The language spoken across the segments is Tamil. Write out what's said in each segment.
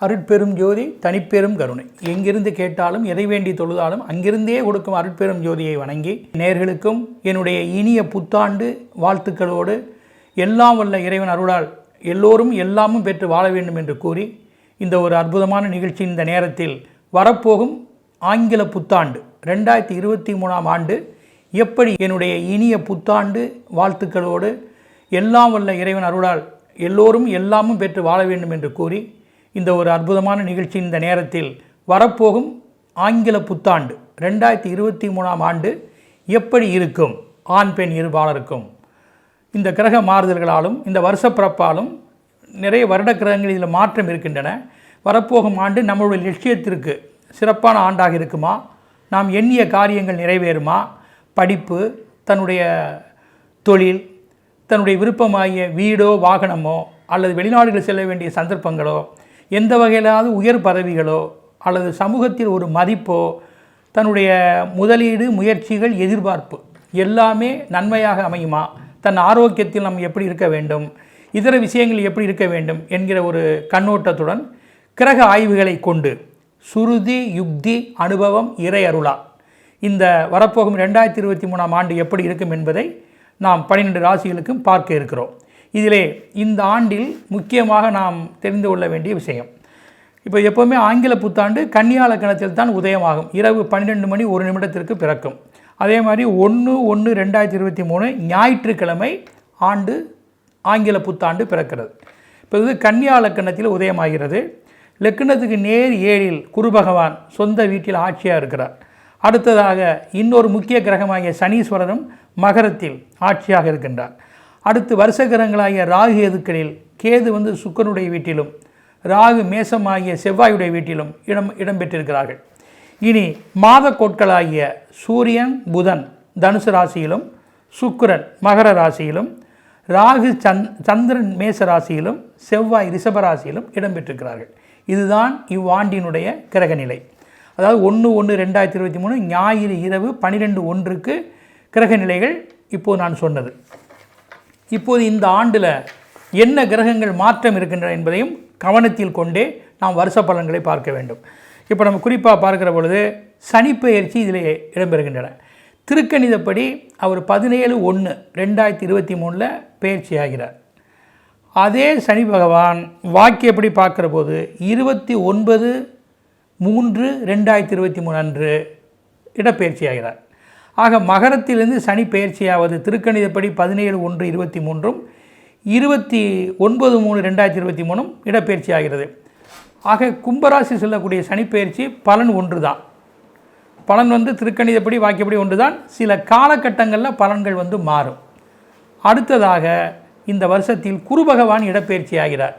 அருட்பெரும் ஜோதி தனிப்பெரும் கருணை. எங்கிருந்து கேட்டாலும் எதை வேண்டி தொழுதாலும் அங்கிருந்தே கொடுக்கும் அருட்பெரும் ஜோதியை வணங்கி நேயர்களுக்கும் என்னுடைய இனிய புத்தாண்டு வாழ்த்துக்களோடு எல்லாம் வல்ல இறைவன் அருளால் எல்லோரும் எல்லாமும் பெற்று வாழ வேண்டும் என்று கூறி இந்த ஒரு அற்புதமான நிகழ்ச்சி இந்த நேரத்தில் வரப்போகும் ஆங்கில புத்தாண்டு 2023ஆம் ஆண்டு எப்படி என்னுடைய இனிய புத்தாண்டு வாழ்த்துக்களோடு எல்லாம் வல்ல இறைவன் அருளால் எல்லோரும் எல்லாமும் பெற்று வாழ வேண்டும் என்று கூறி இந்த ஒரு அற்புதமான நிகழ்ச்சி இந்த நேரத்தில் வரப்போகும் ஆங்கில புத்தாண்டு 2023ஆம் ஆண்டு எப்படி இருக்கும் ஆண் பெண் இருபாலருக்கும் இந்த கிரக மாறுதல்களாலும் இந்த வருஷப்பிறப்பாலும் நிறைய வருட கிரகங்கள் இதில் மாற்றம் இருக்கின்றன. வரப்போகும் ஆண்டு நம்மளுடைய லட்சியத்திற்கு சிறப்பான ஆண்டாக இருக்குமா, நாம் எண்ணிய காரியங்கள் நிறைவேறுமா, படிப்பு, தன்னுடைய தொழில், தன்னுடைய விருப்பமாகிய வீடோ வாகனமோ அல்லது வெளிநாடுகள் செல்ல வேண்டிய சந்தர்ப்பங்களோ, எந்த வகையிலாவது உயர் பதவிகளோ அல்லது சமூகத்தில் ஒரு மதிப்போ, தன்னுடைய முதலீடு முயற்சிகள் எதிர்பார்ப்பு எல்லாமே நன்மையாக அமையுமா, தன் ஆரோக்கியத்தில் நாம் எப்படி இருக்க வேண்டும், இதர விஷயங்கள் எப்படி இருக்க வேண்டும் என்கிற ஒரு கண்ணோட்டத்துடன் கிரக ஆய்வுகளை கொண்டு சுருதி யுக்தி அனுபவம் இறை அருளா இந்த வரப்போகும் 2023ஆம் ஆண்டு எப்படி இருக்கும் என்பதை நாம் 12 ராசிகளுக்கும் பார்க்க இருக்கிறோம். இதிலே இந்த ஆண்டில் முக்கியமாக நாம் தெரிந்து கொள்ள வேண்டிய விஷயம், இப்போ எப்போவுமே ஆங்கில புத்தாண்டு கன்னியா லக்னத்தில் தான் உதயமாகும். இரவு 12 மணி 1 நிமிடத்திற்கு பிறக்கும். அதே மாதிரி 1/1/2023 ஞாயிற்றுக்கிழமை ஆண்டு ஆங்கில புத்தாண்டு பிறக்கிறது. இப்போ இது கன்னியா லக்னத்தில் உதயமாகிறது. லக்னத்துக்கு நேர் 7இல் குரு பகவான் சொந்த வீட்டில் ஆட்சியாக இருக்கிறார். அடுத்ததாக இன்னொரு முக்கிய கிரகமாகிய சனீஸ்வரரும் மகரத்தில் ஆட்சியாக இருக்கின்றார். அடுத்து வருஷ கிரகங்களாகிய ராகு எதுக்களில் கேது சுக்கிரனுடைய வீட்டிலும் ராகு மேசமாகிய செவ்வாயுடைய வீட்டிலும் இடம்பெற்றிருக்கிறார்கள். இனி மாத கோட்களாகிய சூரியன் புதன் தனுசு ராசியிலும், சுக்கிரன் மகர ராசியிலும், ராகு சந்திரன் மேச ராசியிலும், செவ்வாய் ரிஷப ராசியிலும் இடம்பெற்றிருக்கிறார்கள். இதுதான் இவ்வாண்டினுடைய கிரகநிலை. அதாவது 1/1/2023 ஞாயிறு இரவு 12:01 கிரகநிலைகள் இப்போது நான் சொன்னது. இப்போது இந்த ஆண்டில் என்ன கிரகங்கள் மாற்றம் இருக்கின்றன என்பதையும் கவனத்தில் கொண்டே நாம் வருஷ பலன்களை பார்க்க வேண்டும். இப்போ நம்ம குறிப்பாக பார்க்கிற பொழுது சனிப்பெயர்ச்சி இதில் இடம்பெறுகின்றன. திருக்கணிதப்படி அவர் 17/1/2023 பெயர்ச்சி ஆகிறார். அதே சனி பகவான் வாக்கியப்படி பார்க்குற போது 29/3/2023 அன்று இடப்பெயர்ச்சி ஆகிறார். ஆக மகரத்திலிருந்து சனி பெயர்ச்சியாவது திருக்கணிதப்படி 17/1/23 29/3/2023 இடப்பெயர்ச்சி ஆகிறது. ஆக கும்பராசி செல்லக்கூடிய சனிப்பெயர்ச்சி பலன் ஒன்று தான். பலன் திருக்கணிதப்படி வாக்கியப்படி ஒன்று தான். சில காலகட்டங்களில் பலன்கள் மாறும். அடுத்ததாக இந்த வருஷத்தில் குரு பகவான் இடப்பெயர்ச்சி ஆகிறார்.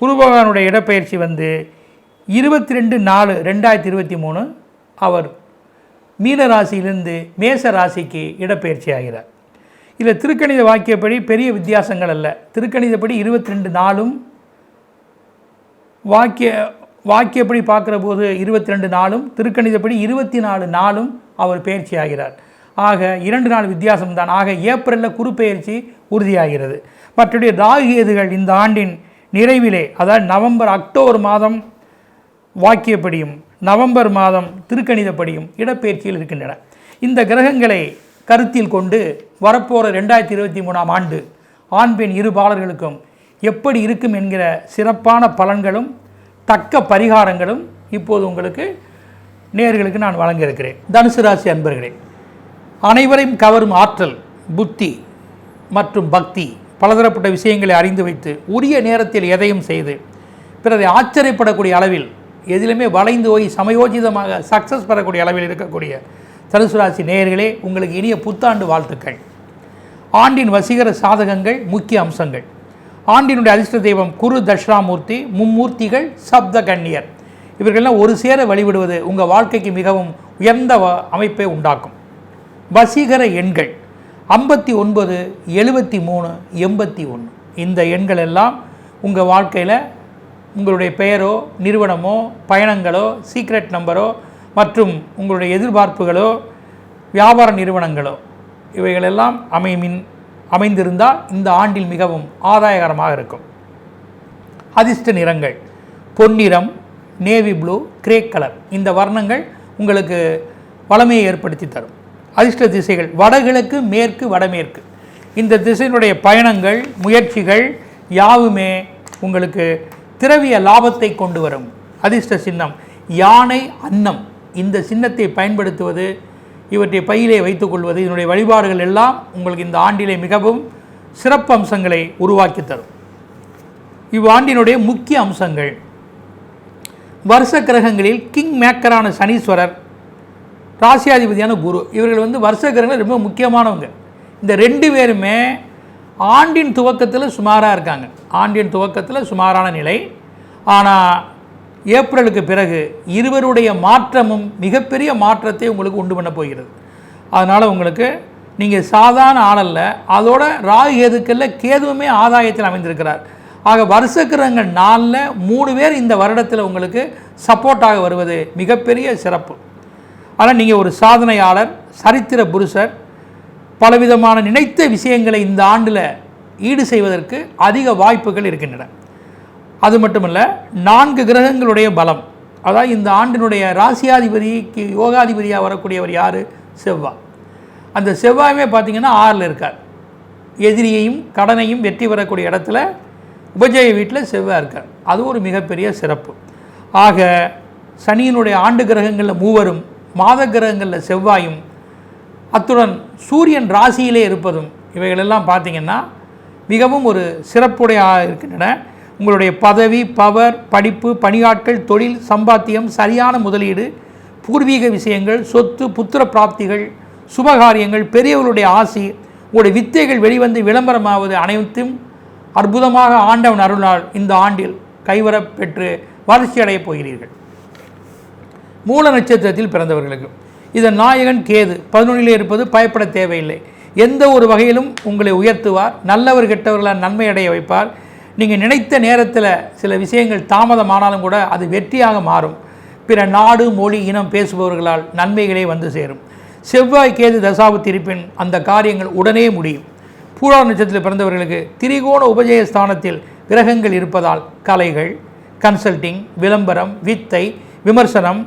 குரு பகவானுடைய இடப்பெயர்ச்சி 22/4/2023 அவர் மீன ராசியிலிருந்து மேச ராசிக்கு இடப்பெயர்ச்சி ஆகிறார். இதில் திருக்கணித வாக்கியப்படி பெரிய வித்தியாசங்கள் அல்ல. திருக்கணிதப்படி 22 நாளும் வாக்கியப்படி பார்க்குற போது 22 நாளும், திருக்கணிதப்படி 24 நாளும் அவர் பெயர்ச்சி ஆகிறார். ஆக 2 நாள் வித்தியாசம்தான். ஆக ஏப்ரலில் குரு பெயர்ச்சி உறுதியாகிறது. மற்றபடி ராகு கேதுகள் இந்த ஆண்டின் நிறைவிலே, அதாவது நவம்பர் அக்டோபர் மாதம் வாக்கியப்படியும் நவம்பர் மாதம் திருக்கணிதப்படியும் இடப்பெயர்ச்சியில் இருக்கின்றன. இந்த கிரகங்களை கருத்தில் கொண்டு வரப்போகிற 2023ஆம் ஆண்டு ஆண் பெண் இருபாலர்களுக்கும் எப்படி இருக்கும் என்கிற சிறப்பான பலன்களும் தக்க பரிகாரங்களும் இப்போது உங்களுக்கு நேயர்களுக்கு நான் வழங்க இருக்கிறேன். தனுசு ராசி அன்பர்களே, அனைவரையும் கவரும் ஆற்றல், புத்தி மற்றும் பக்தி, பலதரப்பட்ட விஷயங்களை அறிந்து வைத்து உரிய நேரத்தில் எதையும் செய்து பிறரை ஆச்சரியப்படக்கூடிய அளவில் எதிலுமே வளைந்து போய் சமயோஜிதமாக சக்ஸஸ் பெறக்கூடிய அளவில் இருக்கக்கூடிய தனுசு ராசி நேயர்களே, உங்களுக்கு இனிய புத்தாண்டு வாழ்த்துக்கள். ஆண்டின் வசீகர சாதகங்கள், முக்கிய அம்சங்கள். ஆண்டினுடைய அதிர்ஷ்ட தெய்வம் குரு தட்சிணாமூர்த்தி, மும்மூர்த்திகள், சப்த கன்னியர். இவர்களெல்லாம் ஒரு சேர வழிபடுவது உங்கள் வாழ்க்கைக்கு மிகவும் உயர்ந்த அமைப்பை உண்டாக்கும். வசீகர எண்கள் 59, 73, 81. இந்த எண்கள் எல்லாம் உங்கள் வாழ்க்கையில் உங்களுடைய பெயரோ, நிறுவனமோ, பயணங்களோ, சீக்ரெட் நம்பரோ மற்றும் உங்களுடைய எதிர்பார்ப்புகளோ, வியாபார நிறுவனங்களோ இவைகளெல்லாம் அமைந்திருந்தால் இந்த ஆண்டில் மிகவும் ஆதாயகரமாக இருக்கும். அதிர்ஷ்ட நிறங்கள் பொன்னிறம், நேவி ப்ளூ, கிரே கலர். இந்த வர்ணங்கள் உங்களுக்கு வளமையை ஏற்படுத்தி தரும். அதிர்ஷ்ட திசைகள் வடகிழக்கு, மேற்கு, வடமேற்கு. இந்த திசையினுடைய பயணங்கள், முயற்சிகள் யாவுமே உங்களுக்கு திரவிய லாபத்தை கொண்டு வரும். அதிர்ஷ்ட சின்னம் யானை, அன்னம். இந்த சின்னத்தை பயன்படுத்துவது, இவற்றை பையிலே வைத்துக்கொள்வது, இதனுடைய வழிபாடுகள் எல்லாம் உங்களுக்கு இந்த ஆண்டிலே மிகவும் சிறப்பு அம்சங்களை உருவாக்கி தரும். இவ்வாண்டினுடைய முக்கிய அம்சங்கள்: வருஷ கிரகங்களில் கிங் மேக்கரான சனீஸ்வரர், ராசியாதிபதியான குரு, இவர்கள் வருஷ கிரகங்கள் ரொம்ப முக்கியமானவங்க. இந்த 2 பேருமே ஆண்டின் துவக்கத்தில் சுமாராக இருக்காங்க. ஆண்டின் துவக்கத்தில் சுமாரான நிலை. ஆனால் ஏப்ரலுக்கு பிறகு இருவருடைய மாற்றமும் மிகப்பெரிய மாற்றத்தை உங்களுக்கு உண்டு பண்ண போகிறது. அதனால் உங்களுக்கு நீங்கள் சாதாரண ஆளல்ல. அதோட ராகு கேதுக்களில் கேதுவுமே ஆதாயத்தில் அமைந்திருக்கிறார். ஆக வருஷ கிரகங்கள் 4ல் 3 பேர் இந்த வருடத்தில் உங்களுக்கு சப்போர்ட்டாக வருவது மிகப்பெரிய சிறப்பு. ஆனால் நீங்கள் ஒரு சாதனையாளர், சரித்திர புருஷர், பலவிதமான நினைத்த விஷயங்களை இந்த ஆண்டில் ஈடு செய்வதற்கு அதிக வாய்ப்புகள் இருக்கின்றன. அது மட்டுமல்ல, 4 கிரகங்களுடைய பலம், அதாவது இந்த ஆண்டினுடைய ராசியாதிபதிக்கு யோகாதிபதியாக வரக்கூடியவர் யார்? செவ்வாய். அந்த செவ்வாயுமே பார்த்திங்கன்னா 6ல் இருக்கார். எதிரியையும் கடனையும் வெற்றி பெறக்கூடிய இடத்துல உபஜய வீட்டில் செவ்வாய் இருக்கார். அது ஒரு மிகப்பெரிய சிறப்பு. ஆக சனியினுடைய ஆண்டு கிரகங்களில் 3வரும், மாத கிரகங்களில் செவ்வாயும், அத்துடன் சூரியன் ராசியிலே இருப்பதும், இவைகளெல்லாம் பார்த்திங்கன்னா மிகவும் ஒரு சிறப்புடைய இருக்கின்றன. உங்களுடைய பதவி, பவர், படிப்பு, பணியாட்கள், தொழில், சம்பாத்தியம், சரியான முதலீடு, பூர்வீக விஷயங்கள், சொத்து, புத்திர பிராப்திகள், சுபகாரியங்கள், பெரியவர்களுடைய ஆசி, உங்களுடைய வித்தைகள் வெளிவந்து விளம்பரமாவது அனைத்தும் அற்புதமாக ஆண்டவன் அருளால் இந்த ஆண்டில் கைவரப் பெற்று வளர்ச்சி அடையப் போகிறீர்கள். மூல நட்சத்திரத்தில் பிறந்தவர்களுக்கு இதன் நாயகன் கேது 11லே இருப்பது பயப்பட தேவையில்லை. எந்த ஒரு வகையிலும் உங்களை உயர்த்துவார். நல்லவர் கெட்டவர்களால் நன்மை அடைய வைப்பார். நீங்கள் நினைத்த நேரத்தில் சில விஷயங்கள் தாமதமானாலும் கூட அது வெற்றியாக மாறும். பிற நாடு, மொழி, இனம் பேசுபவர்களால் நன்மைகளே வந்து சேரும். செவ்வாய் கேது தசாபுத்தி இருப்பின் அந்த காரியங்கள் உடனே முடியும். பூரா நட்சத்திரத்தில் பிறந்தவர்களுக்கு திரிகோண உபஜய ஸ்தானத்தில் கிரகங்கள் இருப்பதால் கலைகள், கன்சல்டிங், விளம்பரம், வித்தை, விமர்சனம்,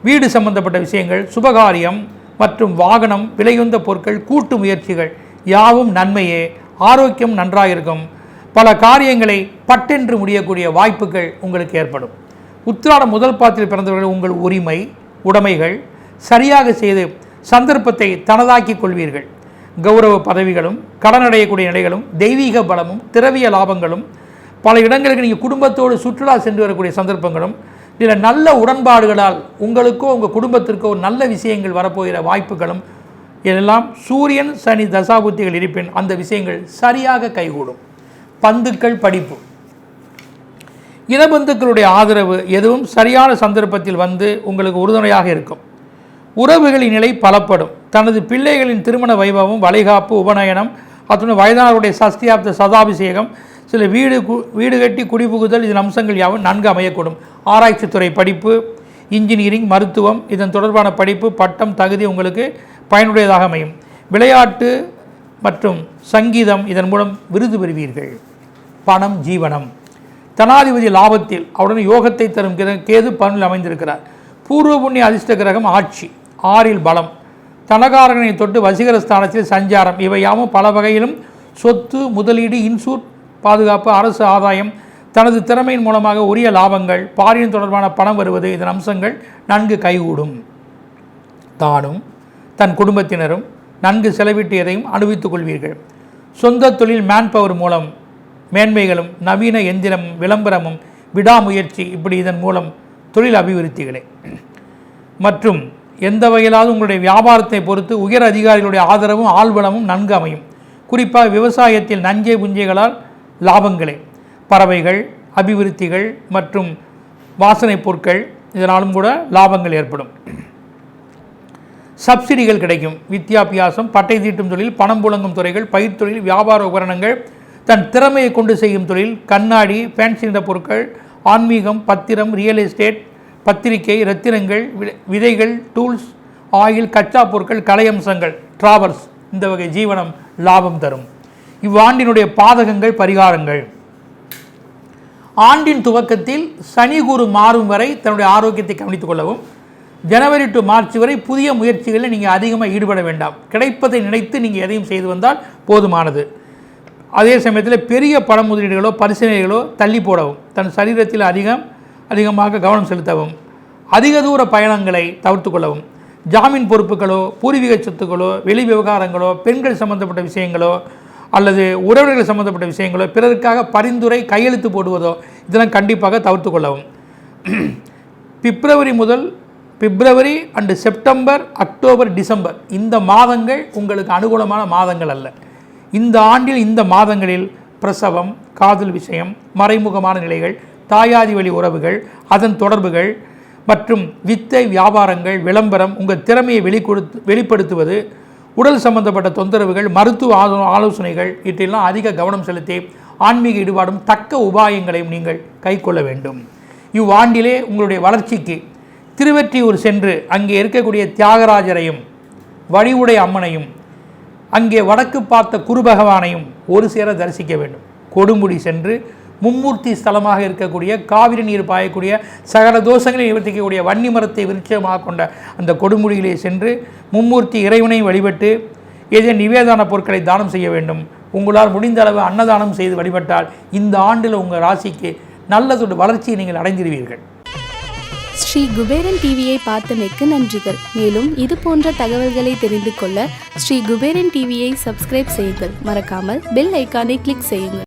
வீடு சம்பந்தப்பட்ட விஷயங்கள், சுபகாரியம் மற்றும் வாகனம், விலையுந்த பொருட்கள், கூட்டு முயற்சிகள் யாவும் நன்மையே. ஆரோக்கியம் நன்றாக இருக்கும். பல காரியங்களை பட்டென்று முடியக்கூடிய வாய்ப்புகள் உங்களுக்கு ஏற்படும். உத்திராடம் முதல் பாதத்தில் பிறந்தவர்கள் உங்கள் உரிமை, உடைமைகள் சரியாக செய்து சந்தர்ப்பத்தை தனதாக்கிக் கொள்வீர்கள். கௌரவ பதவிகளும், கடனடையக்கூடிய நிலைகளும், தெய்வீக பலமும், திரவிய லாபங்களும், பல இடங்களுக்கு நீங்கள் குடும்பத்தோடு சுற்றுலா சென்று வரக்கூடிய சந்தர்ப்பங்களும், இதில் நல்ல உடன்பாடுகளால் உங்களுக்கோ உங்கள் குடும்பத்திற்கோ நல்ல விஷயங்கள் வரப்போகிற வாய்ப்புகளும் இதெல்லாம் சூரியன் சனி தசாபுத்திகள் இருப்பின் அந்த விஷயங்கள் சரியாக கைகூடும். பந்துக்கள், படிப்பு, இனபந்துக்களுடைய ஆதரவு எதுவும் சரியான சந்தர்ப்பத்தில் வந்து உங்களுக்கு உறுதுணையாக இருக்கும். உறவுகளின் நிலை பலப்படும். தனது பிள்ளைகளின் திருமண வைபவம், வளைகாப்பு, உபநயனம், அத்துடன் வயதானவருடைய சஷ்டியாப்த சதாபிஷேகம், சில வீடு கட்டி குடிபுகுதல், இதன் அம்சங்கள் யாவும் நன்கு அமையக்கூடும். ஆராய்ச்சித்துறை படிப்பு, இன்ஜினியரிங், மருத்துவம், இதன் தொடர்பான படிப்பு, பட்டம், தகுதி உங்களுக்கு பயனுடையதாக அமையும். விளையாட்டு மற்றும் சங்கீதம், இதன் மூலம் விருது பெறுவீர்கள். பணம், ஜீவனம், தனாதிபதி லாபத்தில், அவருடன் யோகத்தை தரும் கேது 11 அமைந்திருக்கிறார். பூர்வ புண்ணிய அதிர்ஷ்ட கிரகம் ஆட்சி, 6ல் பலம், தனகாரகனை தொட்டு வசீகர ஸ்தானத்தில் சஞ்சாரம், இவையாவும் பல வகையிலும் சொத்து, முதலீடு, இன்சூர், பாதுகாப்பு, அரசு ஆதாயம், தனது திறமையின் மூலமாக உரிய லாபங்கள், பாரியின் தொடர்பான பணம் வருவது, இதன் அம்சங்கள் நன்கு கைகூடும். தானும் தன் குடும்பத்தினரும் நன்கு செலவிட்டு எதையும் அனுபவித்துக் கொள்வீர்கள். சொந்த தொழில் மேன்பவர் மூலம் மேன்மைகளும், நவீன எந்திரமும், விளம்பரமும், விடாமுயற்சி, இப்படி இதன் மூலம் தொழில் அபிவிருத்திகளே. மற்றும் எந்த வகையிலாவது உங்களுடைய வியாபாரத்தை பொறுத்து உயர் அதிகாரிகளுடைய ஆதரவும் ஆள்வளமும் நன்கு அமையும். குறிப்பாக விவசாயத்தில் நஞ்சை புஞ்சைகளால் லாபங்களே. பறவைகள், அபிவிருத்திகள் மற்றும் வாசனை பொருட்கள், இதனாலும் கூட லாபங்கள் ஏற்படும். சப்சிடிகள் கிடைக்கும். வித்தியாபியாசம், பட்டை தீட்டும் தொழில், பணம் புழங்கும் துறைகள், பயிர் தொழில், வியாபார உபகரணங்கள், தன் திறமையை கொண்டு செய்யும் தொழில், கண்ணாடி, ஃபேன்சி நிற பொருட்கள், ஆன்மீகம், பத்திரம், ரியல் எஸ்டேட், பத்திரிகை, ரத்தினங்கள், விதைகள், டூல்ஸ், ஆயில், கச்சா பொருட்கள், கலை அம்சங்கள், டிராவல்ஸ், இந்த வகை ஜீவனம் லாபம் தரும். இவ்வாண்டினுடைய பாதகங்கள், பரிகாரங்கள். ஆண்டின் துவக்கத்தில் சனி குரு மாறும் வரை தன்னுடைய ஆரோக்கியத்தை கவனித்துக் கொள்ளவும். ஜனவரி டு மார்ச் வரை புதிய முயற்சிகளில் நீங்கள் அதிகமாக ஈடுபட வேண்டாம். கிடைப்பதை நினைத்து நீங்கள் எதையும் செய்து வந்தால் போதுமானது. அதே சமயத்தில் பெரிய பண முதலீடுகளோ பரிசீலனைகளோ தள்ளி போடவும். தன் சரீரத்தில் அதிகமாக கவனம் செலுத்தவும். அதிக தூர பயணங்களை தவிர்த்து கொள்ளவும். ஜாமீன் பொறுப்புகளோ பூர்வீக சொத்துக்களோ வெளி விவகாரங்களோ பெண்கள் சம்பந்தப்பட்ட விஷயங்களோ அல்லது உறவினர்கள் சம்பந்தப்பட்ட விஷயங்களோ பிறருக்காக பரிந்துரை கையெழுத்து போடுவதோ இதெல்லாம் கண்டிப்பாக தவிர்த்து கொள்ளவும். பிப்ரவரி அண்டு செப்டம்பர், அக்டோபர், டிசம்பர் இந்த மாதங்கள் உங்களுக்கு அனுகூலமான மாதங்கள் அல்ல. இந்த ஆண்டில் இந்த மாதங்களில் பிரசவம், காதல் விஷயம், மறைமுகமான நிலைகள், தாயாதி வழி உறவுகள், அதன் தொடர்புகள் மற்றும் வித்தை, வியாபாரங்கள், விளம்பரம், உங்கள் திறமையை வெளிப்படுத்துவது, உடல் சம்பந்தப்பட்ட தொந்தரவுகள், மருத்துவ ஆலோசனைகள் இவற்றெல்லாம் அதிக கவனம் செலுத்தி ஆன்மீக ஈடுபாடும் தக்க உபாயங்களையும் நீங்கள் கைக்கொள்ள வேண்டும். இவ்வாண்டிலே உங்களுடைய வளர்ச்சிக்கு திருவெற்றியூர் சென்று அங்கே இருக்கக்கூடிய தியாகராஜரையும் வழிவுடை அம்மனையும் அங்கே வடக்கு பார்த்த குரு பகவானையும் ஒரு சேர தரிசிக்க வேண்டும். கொடுமுடி சென்று மும்மூர்த்தி ஸ்தலமாக இருக்கக்கூடிய காவிரி நீர் பாயக்கூடிய சகல தோஷங்களை நிவர்த்திக்கக்கூடிய வன்னி மரத்தை விருட்சமாக கொண்ட அந்த கொடுமுடியிலே சென்று மும்மூர்த்தி இறைவனை வழிபட்டு ஏதேனும் நிவேதான பொருட்களை தானம் செய்ய வேண்டும். உங்களால் முடிந்த அளவு அன்னதானம் செய்து வழிபட்டால் இந்த ஆண்டில் உங்கள் ராசிக்கு நல்லதொரு வளர்ச்சியை நீங்கள் அடைந்திருவீர்கள். ஸ்ரீ குபேரன் டிவியை பார்த்தமைக்கு நன்றிகள். மேலும் இது போன்ற தகவல்களை தெரிந்து கொள்ள ஸ்ரீ குபேரன் டிவியை சப்ஸ்கிரைப் செய்யுங்கள். மறக்காமல் பெல் ஐக்கானை கிளிக் செய்யுங்கள்.